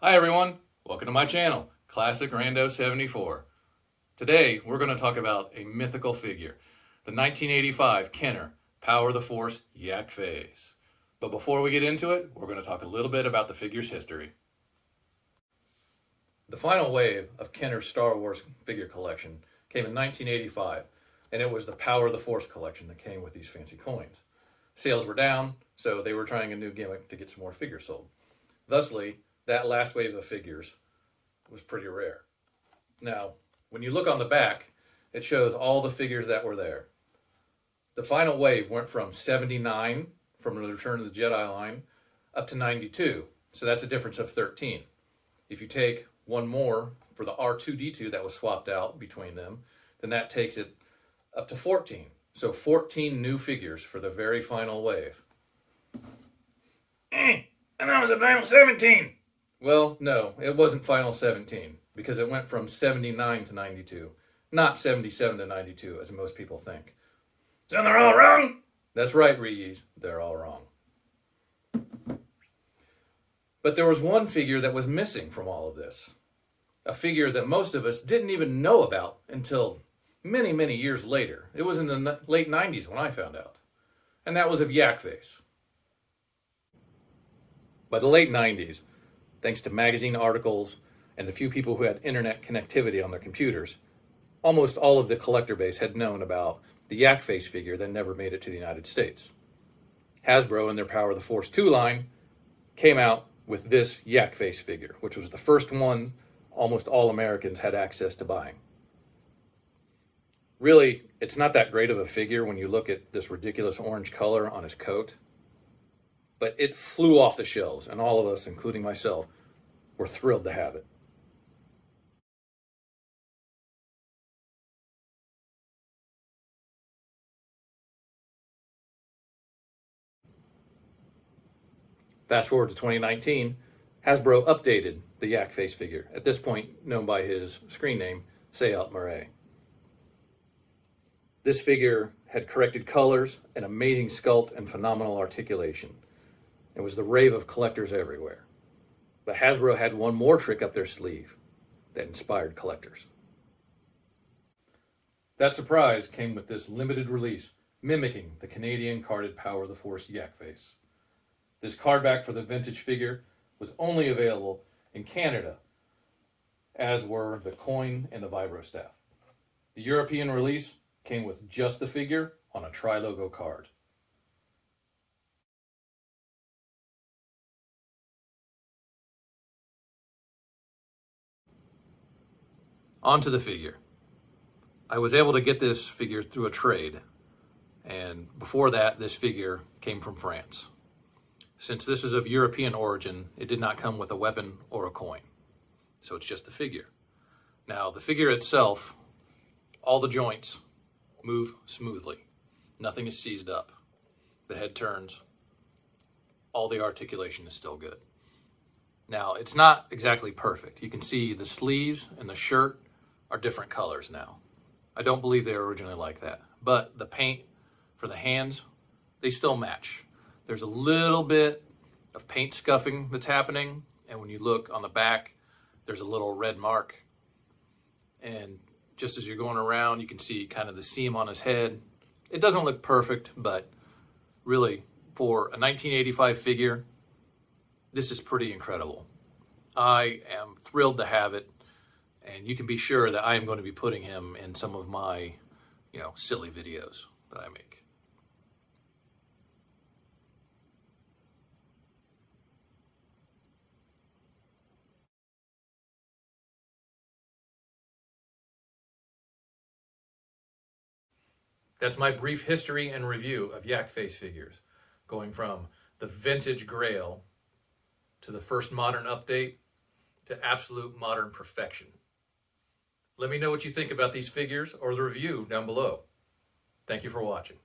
Hi everyone, welcome to my channel, Classic Rando 74. Today we're going to talk about a mythical figure, the 1985 Kenner Power the Force Yak Phase. But before we get into it, we're going to talk a little bit about the figure's history. The final wave of Kenner's Star Wars figure collection came in 1985, and it was the Power the Force collection that came with these fancy coins. Sales were down, so they were trying a new gimmick to get some more figures sold. Thusly, that last wave of figures was pretty rare. Now, when you look on the back, it shows all the figures that were there. The final wave went from 79, from the Return of the Jedi line, up to 92. So that's a difference of 13. If you take one more for the R2-D2 that was swapped out between them, then that takes it up to 14. So 14 new figures for the very final wave. And that was the final 17. Well, no, it wasn't final 17, because it went from 79 to 92, not 77 to 92, as most people think. So they're all wrong? That's right, Rees, they're all wrong. But there was one figure that was missing from all of this. A figure that most of us didn't even know about until many, many years later. It was in the late 90s when I found out. And that was of Yak Face. By the late 90s, thanks to magazine articles and the few people who had internet connectivity on their computers, almost all of the collector base had known about the Yak Face figure that never made it to the United States. Hasbro, in their Power of the Force 2 line, came out with this Yak Face figure, which was the first one almost all Americans had access to buying. Really, it's not that great of a figure when you look at this ridiculous orange color on his coat, but it flew off the shelves, and all of us, including myself, were thrilled to have it. Fast forward to 2019, Hasbro updated the Yak Face figure, at this point known by his screen name, Sayat Murray. This figure had corrected colors, an amazing sculpt, and phenomenal articulation. It was the rave of collectors everywhere. But Hasbro had one more trick up their sleeve that inspired collectors. That surprise came with this limited release mimicking the Canadian carded Power of the Force Yak Face. This card back for the vintage figure was only available in Canada, as were the coin and the vibro staff. The European release came with just the figure on a tri-logo card. Onto the figure. I was able to get this figure through a trade, and before that, this figure came from France. Since this is of European origin, it did not come with a weapon or a coin, so it's just a figure. Now, the figure itself, all the joints move smoothly. Nothing is seized up. The head turns. All the articulation is still good. Now, it's not exactly perfect. You can see the sleeves and the shirt are different colors now. I don't believe they were originally like that. But the paint for the hands, they still match. There's a little bit of paint scuffing that's happening. And when you look on the back, there's a little red mark. And just as you're going around, you can see kind of the seam on his head. It doesn't look perfect, but really, for a 1985 figure, this is pretty incredible. I am thrilled to have it, and you can be sure that I am going to be putting him in some of my, silly videos that I make. That's my brief history and review of Yak Face figures, going from the vintage Grail to the first modern update to absolute modern perfection. Let me know what you think about these figures or the review down below. Thank you for watching.